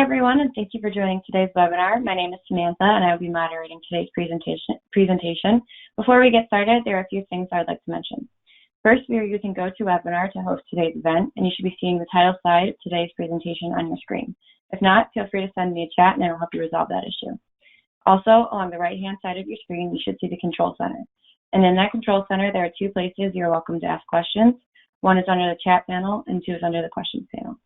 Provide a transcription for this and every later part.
Hi, everyone, and thank you for joining today's webinar. My name is Samantha, and I will be moderating today's presentation. Before we get started, there are a few things I would like to mention. First, we are using GoToWebinar to host today's event, and you should be seeing the title slide of today's presentation on your screen. If not, feel free to send me a chat, and I will help you resolve that issue. Also, along the right-hand side of your screen, you should see the Control Center. And in that Control Center, there are two places you're welcome to ask questions. One is under the chat panel, and two is under the questions panel.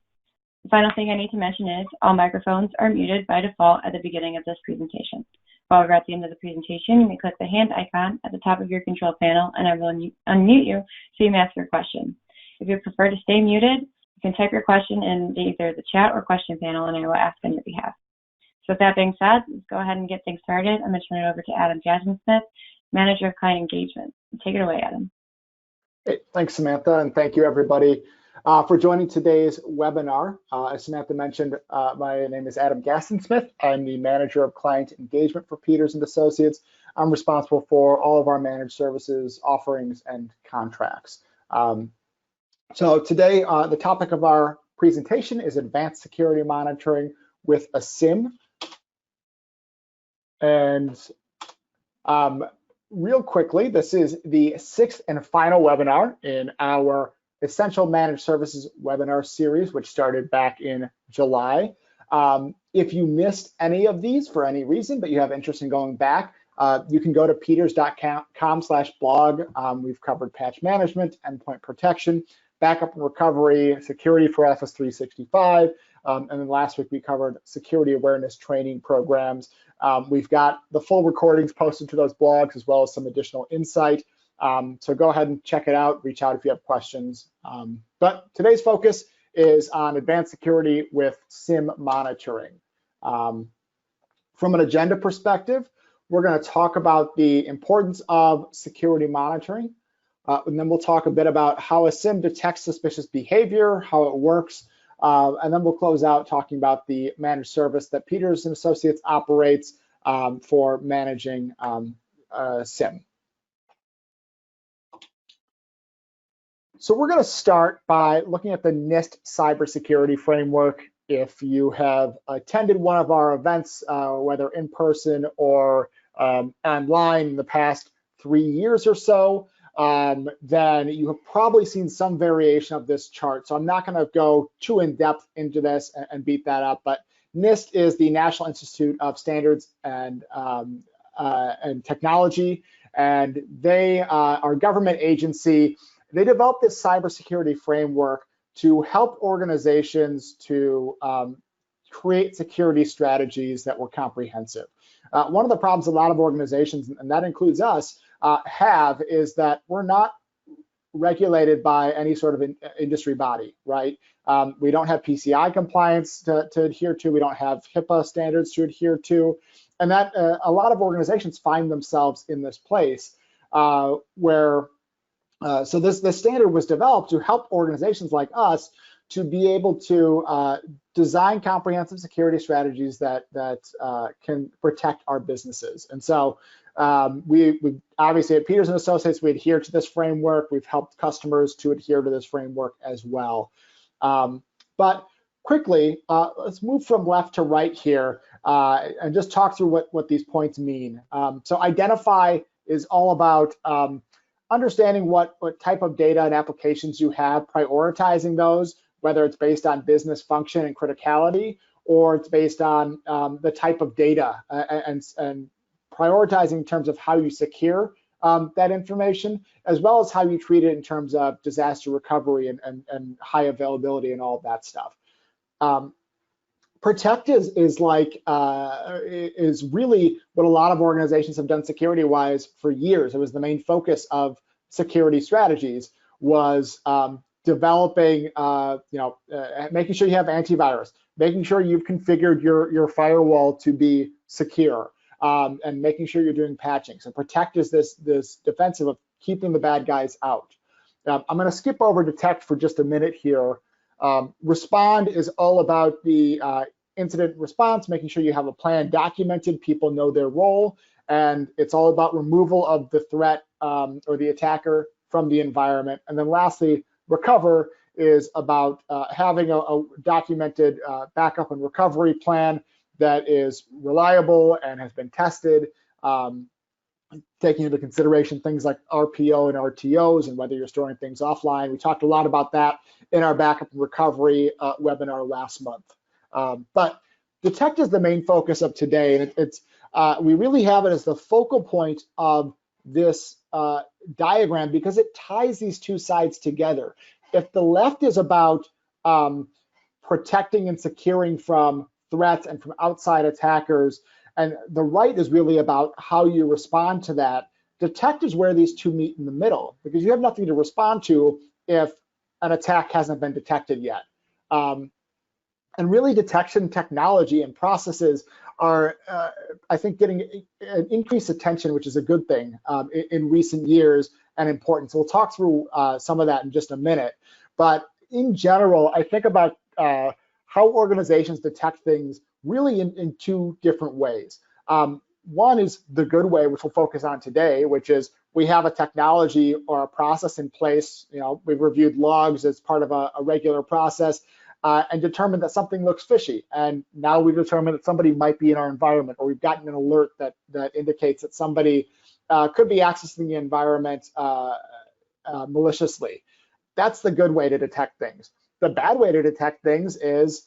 The final thing I need to mention is all microphones are muted by default at the beginning of this presentation. However, at the end of the presentation, you may click the hand icon at the top of your control panel, and I will unmute you so you may ask your question. If you prefer to stay muted, you can type your question in either the chat or question panel, and I will ask on your behalf. So with that being said, let's go ahead and get things started. I'm going to turn it over to Adam Jasmine-Smith, Manager of Client Engagement. Take it away, Adam. Hey, thanks, Samantha, and thank you, everybody, for joining today's webinar. As Samantha mentioned, my name is Adam Jasmine-Smith. I'm the Manager of Client Engagement for Peters & Associates. I'm responsible for all of our managed services, offerings, and contracts. So today, the topic of our presentation is Advanced Security Monitoring with a SIEM. And real quickly, this is the sixth and final webinar in our Essential Managed Services webinar series, which started back in July. If you missed any of these for any reason, but you have interest in going back, you can go to peters.com/blog. We've covered patch management, endpoint protection, backup and recovery, security for Office 365, and then last week we covered security awareness training programs. We've got the full recordings posted to those blogs as well as some additional insight. So go ahead and check it out, reach out if you have questions. But today's focus is on advanced security with SIEM monitoring. From an agenda perspective, we're going to talk about the importance of security monitoring, and then we'll talk a bit about how a SIEM detects suspicious behavior, how it works, and then we'll close out talking about the managed service that Peters & Associates operates for managing SIEM. So we're going to start by looking at the NIST cybersecurity framework. If you have attended one of our events, whether in person or online in the past 3 years or so, then you have probably seen some variation of this chart. So I'm not going to go too in depth into this and beat that up, but NIST is the National Institute of Standards and Technology, and they are a government agency. They developed this cybersecurity framework to help organizations to create security strategies that were comprehensive. One of the problems a lot of organizations, and that includes us, have is that we're not regulated by any sort of industry body, right? We don't have PCI compliance to adhere to. We don't have HIPAA standards to adhere to. And that a lot of organizations find themselves in this place where so this standard was developed to help organizations like us to be able to design comprehensive security strategies that can protect our businesses. And so we obviously at Peters & Associates, we adhere to this framework. We've helped customers to adhere to this framework as well. But quickly, let's move from left to right here and just talk through what these points mean. So identify is all about understanding what type of data and applications you have, prioritizing those, whether it's based on business function and criticality, or it's based on the type of data and prioritizing in terms of how you secure that information, as well as how you treat it in terms of disaster recovery and high availability and all of that stuff. Protect is really what a lot of organizations have done security-wise for years. It was the main focus of security strategies was developing, making sure you have antivirus, making sure you've configured your firewall to be secure, and making sure you're doing patching. So protect is this defensive of keeping the bad guys out. I'm going to skip over detect for just a minute here. Respond is all about the incident response, making sure you have a plan documented, people know their role, and it's all about removal of the threat or the attacker from the environment. And then lastly, recover is about having a documented backup and recovery plan that is reliable and has been tested, taking into consideration things like RPO and RTOs and whether you're storing things offline. We talked a lot about that in our backup and recovery webinar last month. But detect is the main focus of today, and we really have it as the focal point of this diagram because it ties these two sides together. If the left is about protecting and securing from threats and from outside attackers, and the right is really about how you respond to that, detect is where these two meet in the middle, because you have nothing to respond to if an attack hasn't been detected yet. And really, detection technology and processes are, I think, getting an increased attention, which is a good thing in recent years and important. So we'll talk through some of that in just a minute. But in general, I think about how organizations detect things really in two different ways. One is the good way, which we'll focus on today, which is we have a technology or a process in place. You know, we've reviewed logs as part of a regular process and determined that something looks fishy. And now we've determined that somebody might be in our environment, or we've gotten an alert that indicates that somebody could be accessing the environment maliciously. That's the good way to detect things. The bad way to detect things is,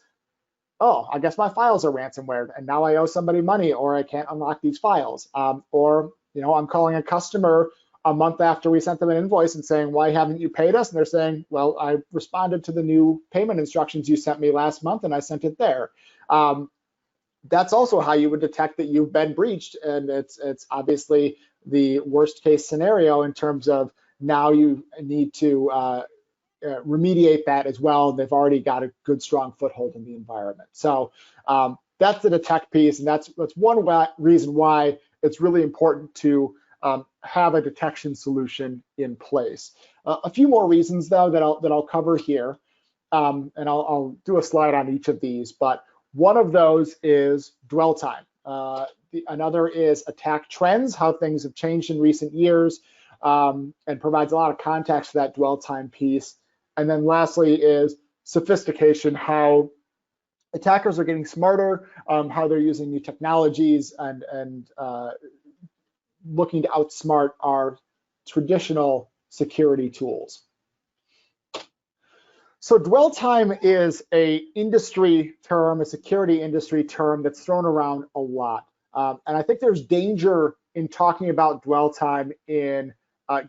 oh, I guess my files are ransomware and now I owe somebody money, or I can't unlock these files. Or, you know, I'm calling a customer a month after we sent them an invoice and saying, why haven't you paid us? And they're saying, well, I responded to the new payment instructions you sent me last month and I sent it there. That's also how you would detect that you've been breached. And it's obviously the worst case scenario in terms of now you need to remediate that as well. They've already got a good, strong foothold in the environment. So that's the detect piece, and that's one reason why it's really important to have a detection solution in place. A few more reasons, though, that I'll cover here, and I'll do a slide on each of these. But one of those is dwell time. Another is attack trends, how things have changed in recent years, and provides a lot of context for that dwell time piece. And then lastly is sophistication, how attackers are getting smarter, how they're using new technologies and looking to outsmart our traditional security tools. So dwell time is a industry term, a security industry term that's thrown around a lot. And I think there's danger in talking about dwell time in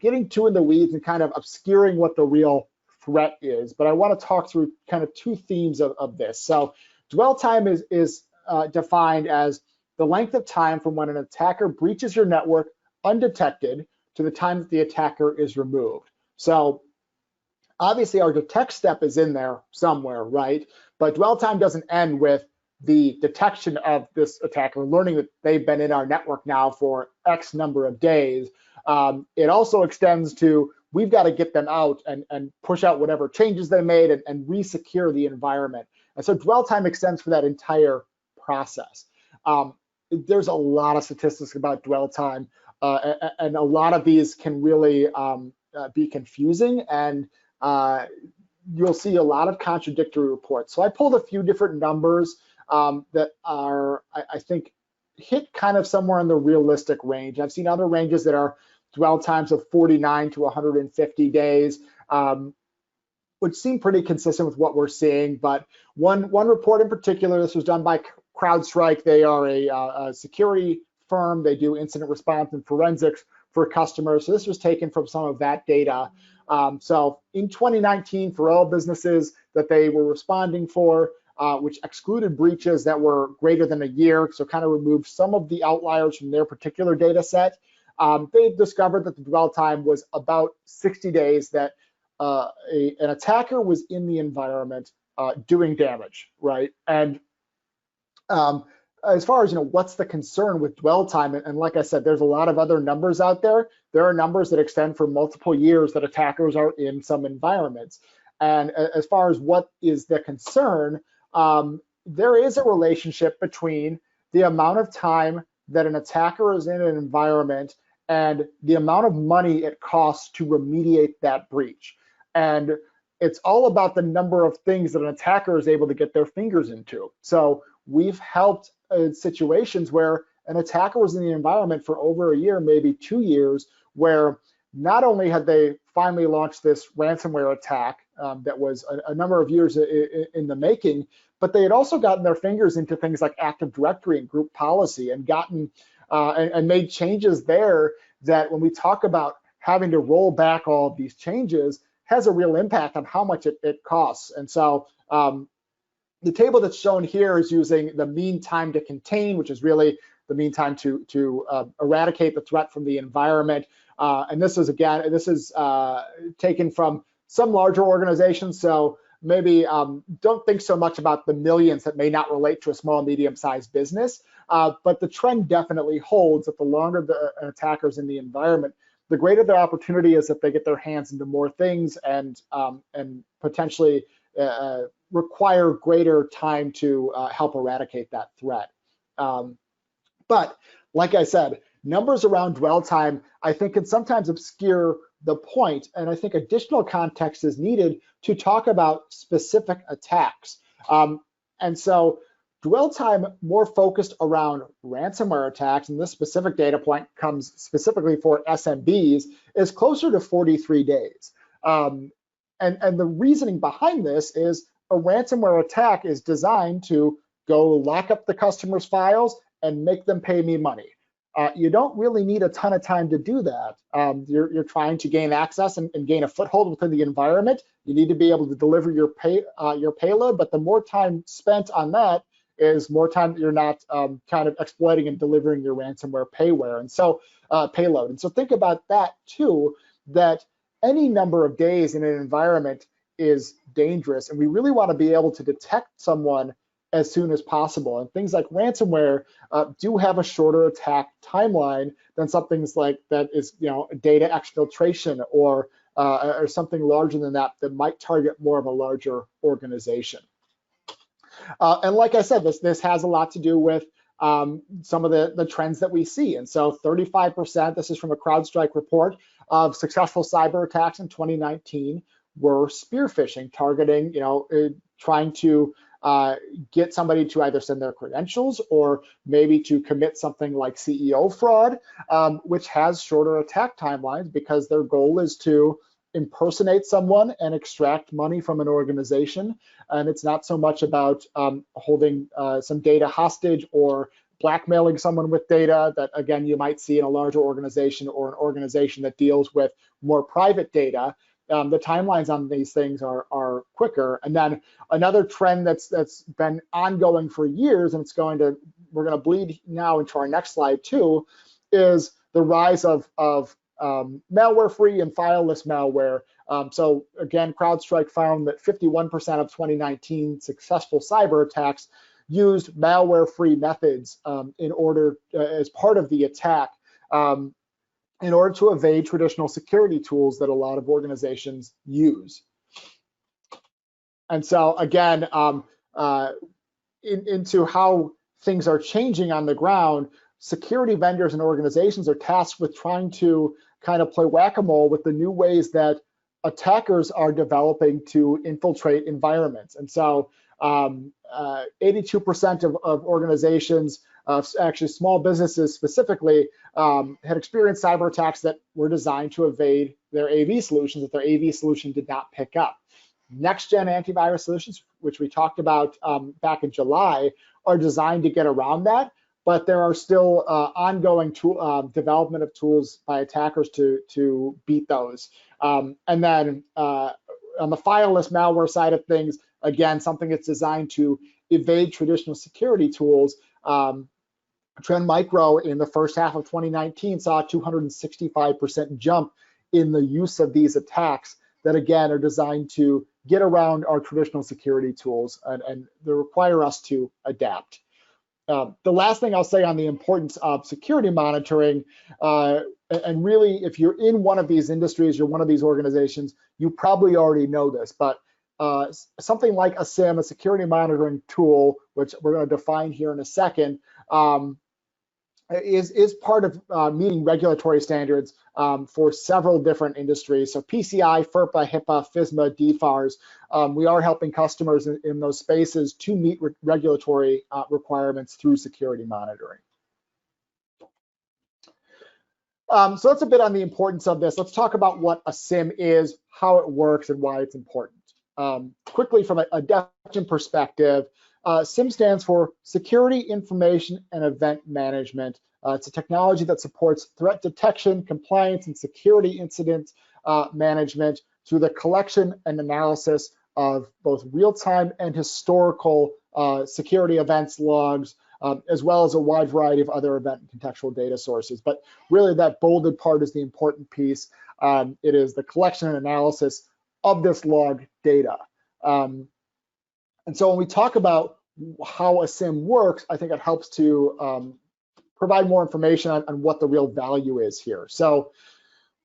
getting too in the weeds and kind of obscuring what the real threat is. But I want to talk through kind of two themes of this. So dwell time is defined as the length of time from when an attacker breaches your network undetected to the time that the attacker is removed. So obviously our detect step is in there somewhere, right? But dwell time doesn't end with the detection of this attacker, learning that they've been in our network now for X number of days. It also extends to, we've got to get them out and push out whatever changes they made and re-secure the environment. And so dwell time extends for that entire process. There's a lot of statistics about dwell time, and a lot of these can really be confusing, and you'll see a lot of contradictory reports. So I pulled a few different numbers that are, I think, hit kind of somewhere in the realistic range. I've seen other ranges that are dwell times of 49 to 150 days, which seem pretty consistent with what we're seeing. But one report in particular, this was done by CrowdStrike. They are a security firm. They do incident response and forensics for customers. So this was taken from some of that data. So in 2019, for all businesses that they were responding for, which excluded breaches that were greater than a year, so kind of removed some of the outliers from their particular data set, they discovered that the dwell time was about 60 days that an attacker was in the environment doing damage, right? And as far as, what's the concern with dwell time? And like I said, there's a lot of other numbers out there. There are numbers that extend for multiple years that attackers are in some environments. And as far as what is the concern, there is a relationship between the amount of time that an attacker is in an environment and the amount of money it costs to remediate that breach. And it's all about the number of things that an attacker is able to get their fingers into. So we've helped situations where an attacker was in the environment for over a year, maybe 2 years, where not only had they finally launched this ransomware attack that was a number of years in the making, but they had also gotten their fingers into things like Active Directory and group policy and gotten and made changes there that when we talk about having to roll back all of these changes has a real impact on how much it costs. And so the table that's shown here is using the mean time to contain, which is really the mean time to eradicate the threat from the environment. And this is, again, this is taken from some larger organizations. So maybe don't think so much about the millions that may not relate to a small, medium-sized business. But the trend definitely holds that the longer the attacker's in the environment, the greater the opportunity is that they get their hands into more things and potentially require greater time to help eradicate that threat. But like I said, numbers around dwell time, I think, can sometimes obscure the point, and I think additional context is needed to talk about specific attacks. And so dwell time more focused around ransomware attacks, and this specific data point comes specifically for SMBs, is closer to 43 days. And the reasoning behind this is a ransomware attack is designed to go lock up the customer's files and make them pay me money. You don't really need a ton of time to do that. You're trying to gain access and gain a foothold within the environment. You need to be able to deliver your payload, but the more time spent on that is more time that you're not kind of exploiting and delivering your ransomware payload. And so think about that too, that any number of days in an environment is dangerous, and we really want to be able to detect someone as soon as possible. And things like ransomware do have a shorter attack timeline than some things like that is, data exfiltration or something larger than that might target more of a larger organization. And like I said, this has a lot to do with some of the trends that we see. And so 35%, this is from a CrowdStrike report, of successful cyber attacks in 2019 were spear phishing, targeting, trying to get somebody to either send their credentials or maybe to commit something like CEO fraud, which has shorter attack timelines because their goal is to impersonate someone and extract money from an organization. And it's not so much about holding some data hostage or blackmailing someone with data that, again, you might see in a larger organization or an organization that deals with more private data. The timelines on these things are quicker. And then another trend that's been ongoing for years, and we're going to bleed now into our next slide too, is the rise of malware-free and fileless malware. So again, CrowdStrike found that 51% of 2019 successful cyber attacks used malware-free methods in order, as part of the attack, in order to evade traditional security tools that a lot of organizations use. And so again, into how things are changing on the ground, security vendors and organizations are tasked with trying to kind of play whack-a-mole with the new ways that attackers are developing to infiltrate environments. And so 82% of organizations, actually small businesses specifically, had experienced cyber attacks that were designed to evade their AV solutions that their AV solution did not pick up. Next-gen antivirus solutions, which we talked about back in July, are designed to get around that, but there are still ongoing development of tools by attackers to beat those. And then on the fileless malware side of things, again, something that's designed to evade traditional security tools. Trend Micro in the first half of 2019 saw a 265% jump in the use of these attacks that, again, are designed to get around our traditional security tools and they require us to adapt. The last thing I'll say on the importance of security monitoring, and really, if you're in one of these industries, you're one of these organizations, you probably already know this, but something like a SIEM, a security monitoring tool, which we're going to define here in a second, is part of meeting regulatory standards for several different industries. So PCI, FERPA, HIPAA, FISMA, DFARS. We are helping customers in those spaces to meet regulatory requirements through security monitoring. So that's a bit on the importance of this. Let's talk about what a SIEM is, how it works, and why it's important. Quickly, from a definition perspective, SIEM stands for Security Information and Event Management. It's a technology that supports threat detection, compliance, and security incident management through the collection and analysis of both real-time and historical security events, logs, as well as a wide variety of other event and contextual data sources. But really that bolded part is the important piece. It is the collection and analysis of this log data. And so when we talk about how a SIEM works, I think it helps to provide more information on what the real value is here. So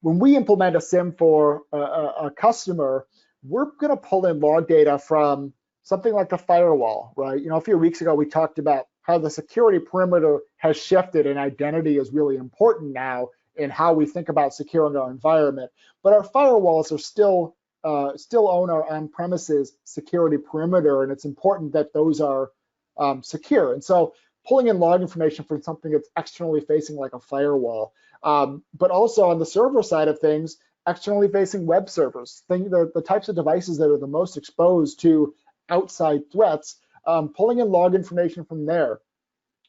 when we implement a SIEM for a customer, we're gonna pull in log data from something like the firewall, right? You know, a few weeks ago, we talked about how the security perimeter has shifted and identity is really important now in how we think about securing our environment. But our firewalls are still own our on-premises security perimeter, and it's important that those are secure. And so pulling in log information from something that's externally facing like a firewall, but also on the server side of things, externally facing web servers, the types of devices that are the most exposed to outside threats, pulling in log information from there,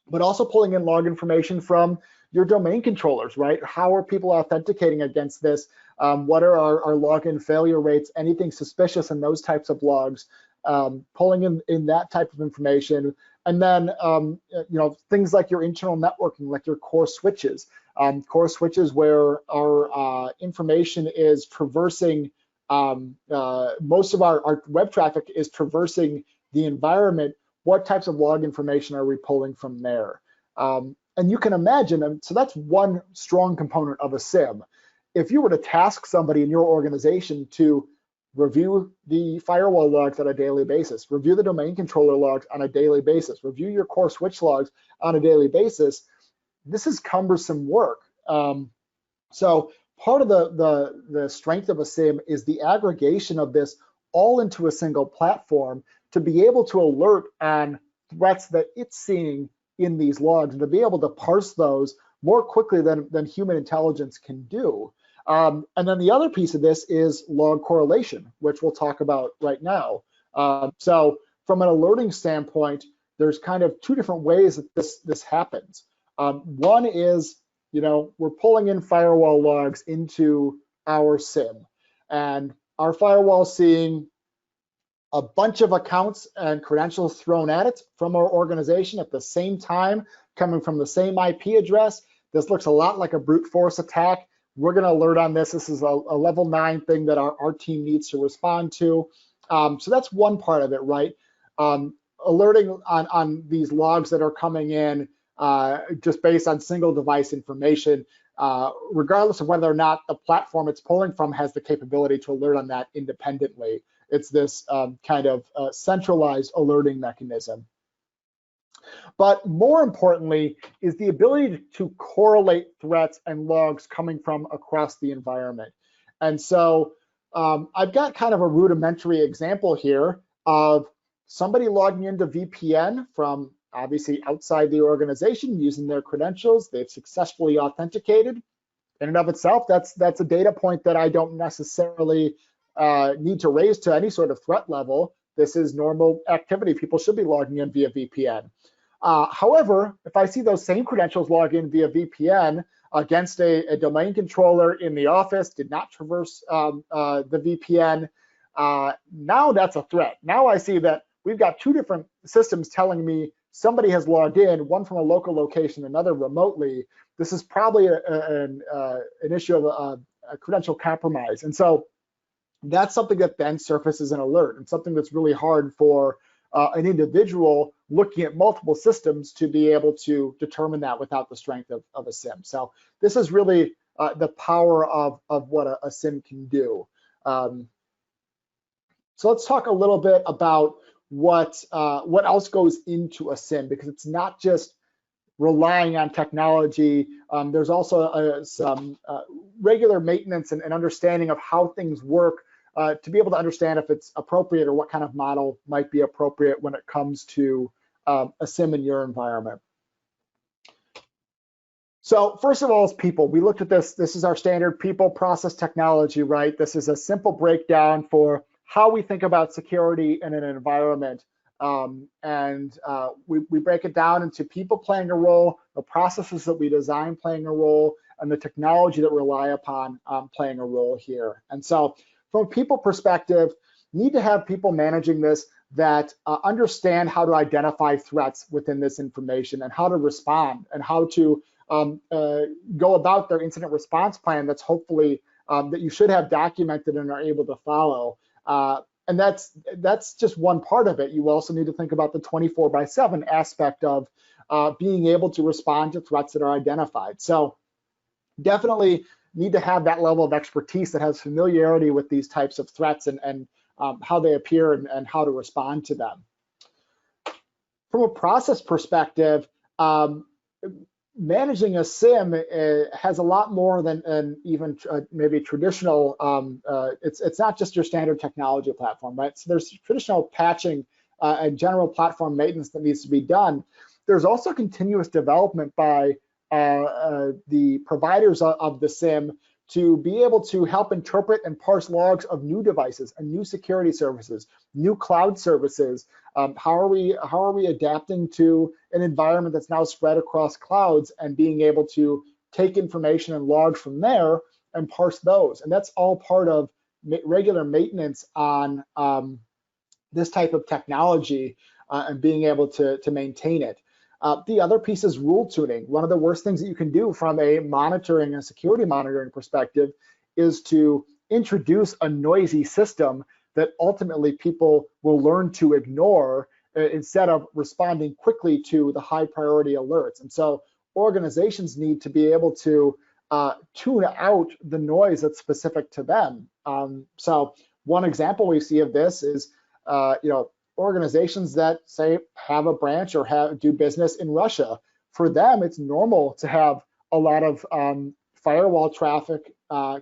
but also pulling in log information from your domain controllers, right? How are people authenticating against this? What are our login failure rates? Anything suspicious in those types of logs? Pulling in that type of information, and then you know, things like your internal networking, like your core switches, where our information is traversing. Most of our web traffic is traversing the environment. What types of log information are we pulling from there? And you can imagine, and so that's one strong component of a SIEM. If you were to task somebody in your organization to review the firewall logs on a daily basis, review the domain controller logs on a daily basis, review your core switch logs on a daily basis, this is cumbersome work. So part of the strength of a SIEM is the aggregation of this all into a single platform to be able to alert on threats that it's seeing in these logs and to be able to parse those more quickly than human intelligence can do. And then the other piece of this is log correlation, which we'll talk about right now. So from an alerting standpoint, there's kind of two different ways that this happens. One is, you know, we're pulling in firewall logs into our SIEM, and our firewall seeing a bunch of accounts and credentials thrown at it from our organization at the same time, coming from the same IP address. This looks a lot like a brute force attack. We're going to alert on this. This is a level 9 thing that our team needs to respond to. So that's one part of it, right? Alerting on these logs that are coming in just based on single device information, regardless of whether or not the platform it's pulling from has the capability to alert on that independently. It's this kind of centralized alerting mechanism. But more importantly is the ability to correlate threats and logs coming from across the environment. And so I've got kind of a rudimentary example here of somebody logging into VPN from obviously outside the organization using their credentials. They've successfully authenticated. In and of itself, that's a data point that I don't necessarily need to raise to any sort of threat level. This is normal activity. People should be logging in via VPN. However, if I see those same credentials log in via VPN against a domain controller in the office, did not traverse the VPN, now that's a threat. Now I see that we've got two different systems telling me somebody has logged in, one from a local location, another remotely. This is probably an issue of a credential compromise. And so that's something that then surfaces an alert, and something that's really hard for an individual looking at multiple systems to be able to determine that without the strength of a SIEM. So this is really the power of what a SIEM can do. So let's talk a little bit about what else goes into a SIEM, because it's not just relying on technology. There's also some regular maintenance and understanding of how things work to be able to understand if it's appropriate or what kind of model might be appropriate when it comes to a SIEM in your environment. So first of all is people. We looked at this. This is our standard people, process, technology, right? This is a simple breakdown for how we think about security in an environment. We break it down into people playing a role, the processes that we design playing a role, and the technology that we rely upon playing a role here. And so from a people perspective, need to have people managing this that understand how to identify threats within this information and how to respond and how to go about their incident response plan that's hopefully that you should have documented and are able to follow. And that's just one part of it. You also need to think about the 24/7 aspect of being able to respond to threats that are identified. So definitely need to have that level of expertise that has familiarity with these types of threats and how they appear and how to respond to them. From a process perspective, managing a SIEM has a lot more than even maybe traditional. It's not just your standard technology platform, right? So there's traditional patching and general platform maintenance that needs to be done. There's also continuous development by the providers of the SIEM to be able to help interpret and parse logs of new devices and new security services, new cloud services. How are we adapting to an environment that's now spread across clouds and being able to take information and logs from there and parse those? And that's all part of regular maintenance on this type of technology and being able to maintain it. The other piece is rule tuning. One of the worst things that you can do from a monitoring and security monitoring perspective is to introduce a noisy system that ultimately people will learn to ignore instead of responding quickly to the high priority alerts. And so organizations need to be able to tune out the noise that's specific to them. So one example we see of this is, organizations that say have a branch or do business in Russia. For them, it's normal to have a lot of firewall traffic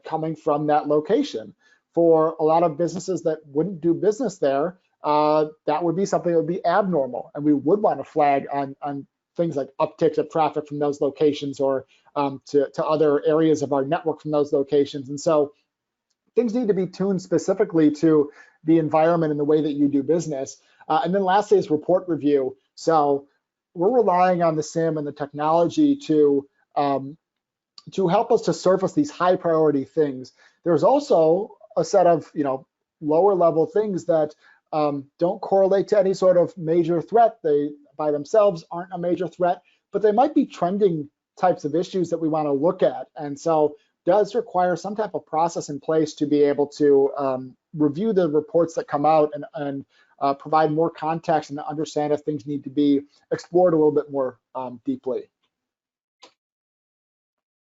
coming from that location. For a lot of businesses that wouldn't do business there, that would be something that would be abnormal, and we would want to flag on things like upticks of traffic from those locations or to other areas of our network from those locations. And so things need to be tuned specifically to the environment and the way that you do business. And then lastly is report review. So we're relying on the SIEM and the technology to help us to surface these high priority things. There's also a set of lower level things that don't correlate to any sort of major threat. They by themselves aren't a major threat, but they might be trending types of issues that we want to look at. And so does require some type of process in place to be able to review the reports that come out and provide more context and understand if things need to be explored a little bit more deeply.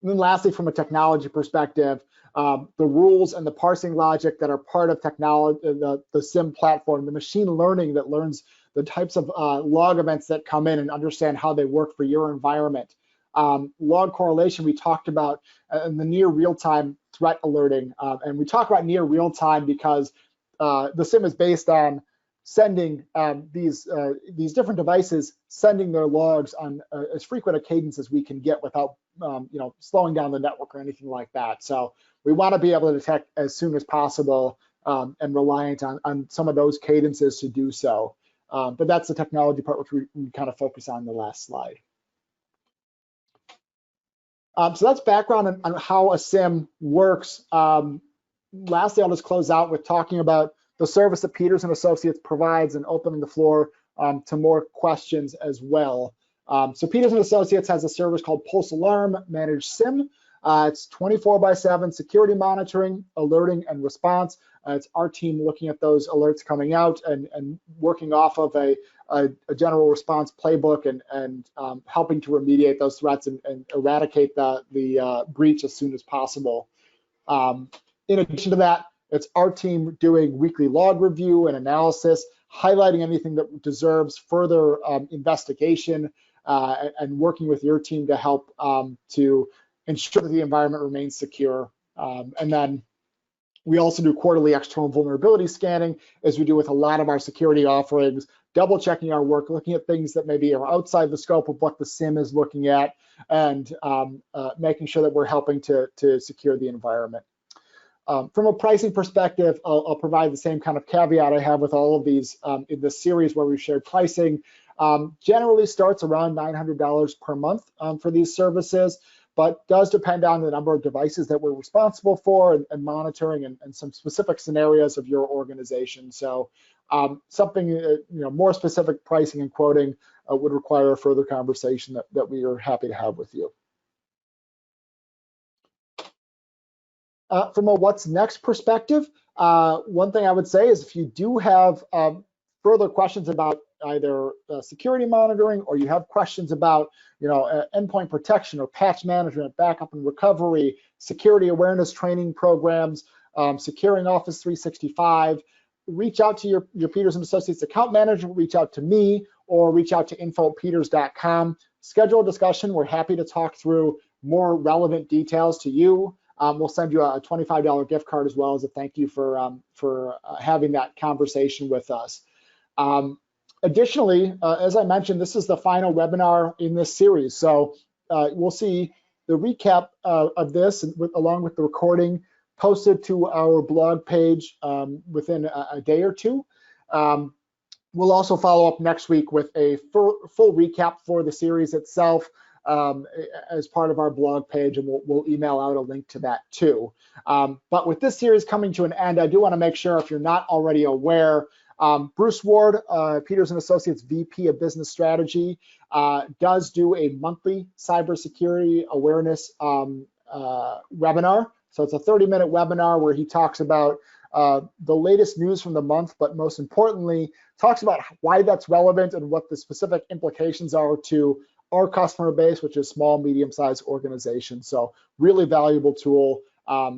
And then lastly, from a technology perspective, the rules and the parsing logic that are part of technology, the SIEM platform, the machine learning that learns the types of log events that come in and understand how they work for your environment. Log correlation we talked about, and the near real-time threat alerting. And we talk about near real-time because the SIEM is based on sending these different devices, sending their logs on as frequent a cadence as we can get without slowing down the network or anything like that. So we want to be able to detect as soon as possible and reliant on some of those cadences to do so. But that's the technology part which we kind of focus on in the last slide. So that's background on how a SIEM works. Lastly, I'll just close out with talking about the service that Peters and Associates provides and opening the floor to more questions as well. So Peters and Associates has a service called Pulse Alarm Managed SIEM. It's 24/7 security monitoring, alerting, and response. It's our team looking at those alerts coming out and working off of a general response playbook and helping to remediate those threats and eradicate the breach as soon as possible. In addition to that, it's our team doing weekly log review and analysis, highlighting anything that deserves further investigation, and working with your team to help to ensure that the environment remains secure. And then we also do quarterly external vulnerability scanning, as we do with a lot of our security offerings, double checking our work, looking at things that maybe are outside the scope of what the SIEM is looking at, and making sure that we're helping to secure the environment. From a pricing perspective, I'll provide the same kind of caveat I have with all of these in this series where we've shared pricing. Generally starts around $900 per month for these services, but does depend on the number of devices that we're responsible for and monitoring and some specific scenarios of your organization. So something more specific pricing and quoting would require a further conversation that we are happy to have with you. From a what's next perspective, one thing I would say is if you do have further questions about either security monitoring, or you have questions about endpoint protection or patch management, backup and recovery, security awareness training programs, securing Office 365, reach out to your Peters & Associates account manager, reach out to me, or reach out to info@peters.com. Schedule a discussion. We're happy to talk through more relevant details to you. We'll send you a $25 gift card as well as a thank you for having that conversation with us. Additionally, as I mentioned, this is the final webinar in this series. So we'll see the recap of this along with the recording posted to our blog page within a day or two. We'll also follow up next week with a full recap for the series itself as part of our blog page, and we'll email out a link to that too. But with this series coming to an end, I do want to make sure, if you're not already aware, Bruce Ward, Peters & Associates VP of Business Strategy, does do a monthly cybersecurity awareness webinar. So it's a 30-minute webinar where he talks about the latest news from the month, but most importantly, talks about why that's relevant and what the specific implications are to our customer base, which is small, medium-sized organizations. So really valuable tool.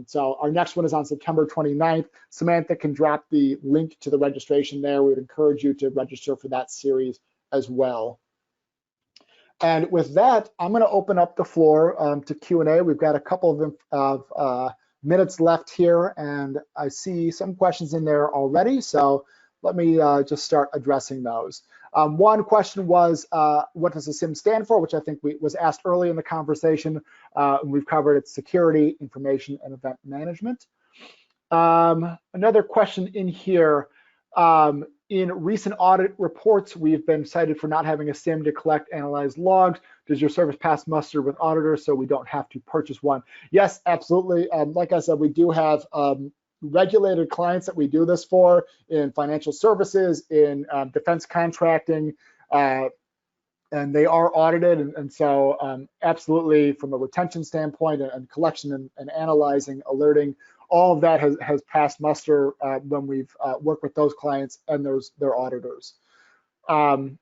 So our next one is on September 29th. Samantha can drop the link to the registration there. We would encourage you to register for that series as well. And with that, I'm going to open up the floor to Q&A. We've got a couple of minutes left here, and I see some questions in there already. So let me just start addressing those. One question was, what does the SIEM stand for, which I think was asked early in the conversation. We've covered its security, information, and event management. Another question in here, in recent audit reports, we've been cited for not having a SIEM to collect, analyze logs. Does your service pass muster with auditors so we don't have to purchase one? Yes, absolutely. Like I said, we do have regulated clients that we do this for in financial services, in defense contracting, and they are audited. And so absolutely, from a retention standpoint and collection and analyzing, alerting, all of that has passed muster when we've worked with those clients and their auditors. I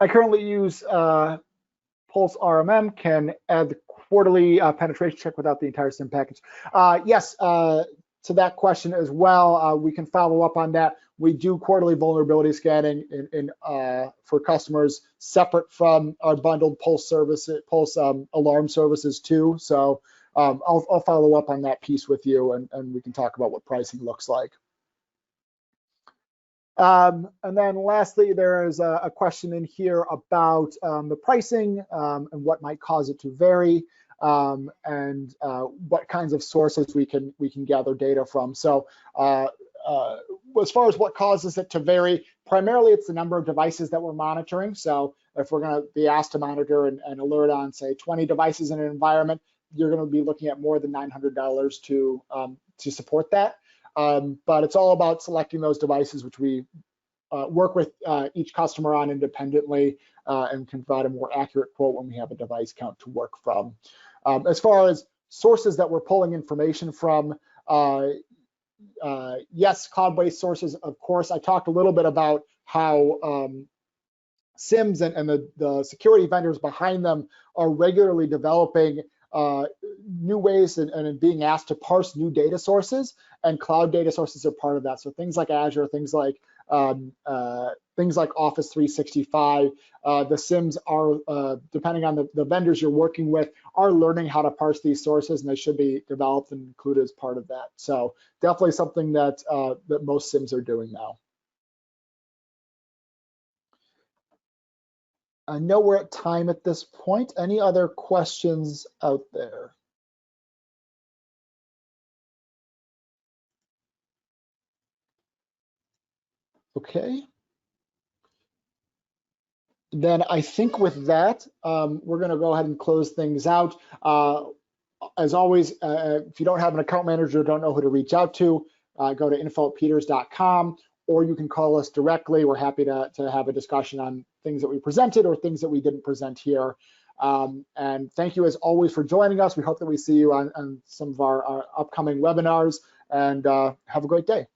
currently use Pulse RMM, can add the quarterly penetration check without the entire SIEM package. Yes, to that question as well, we can follow up on that. We do quarterly vulnerability scanning for customers separate from our bundled Pulse alarm services too. So I'll follow up on that piece with you, and we can talk about what pricing looks like. And then lastly, there is a question in here about the pricing and what might cause it to vary, and what kinds of sources we can gather data from. So as far as what causes it to vary, primarily it's the number of devices that we're monitoring. So if we're going to be asked to monitor and alert on, say, 20 devices in an environment, you're going to be looking at more than $900 to support that. But it's all about selecting those devices, which we work with each customer on independently, and can provide a more accurate quote when we have a device count to work from. As far as sources that we're pulling information from, yes, cloud-based sources, of course. I talked a little bit about how SIEMs and the security vendors behind them are regularly developing new ways and being asked to parse new data sources, and cloud data sources are part of that. So things like Azure, things like things like Office 365. The SIEMs are, depending on the vendors you're working with, are learning how to parse these sources, and they should be developed and included as part of that. So definitely something that, that most SIEMs are doing now. I know we're at time at this point. Any other questions out there? Okay. Then I think with that, we're going to go ahead and close things out. As always, if you don't have an account manager, don't know who to reach out to, go to info@peters.com, or you can call us directly. We're happy to have a discussion on things that we presented or things that we didn't present here. And thank you as always for joining us. We hope that we see you on some of our upcoming webinars, and have a great day.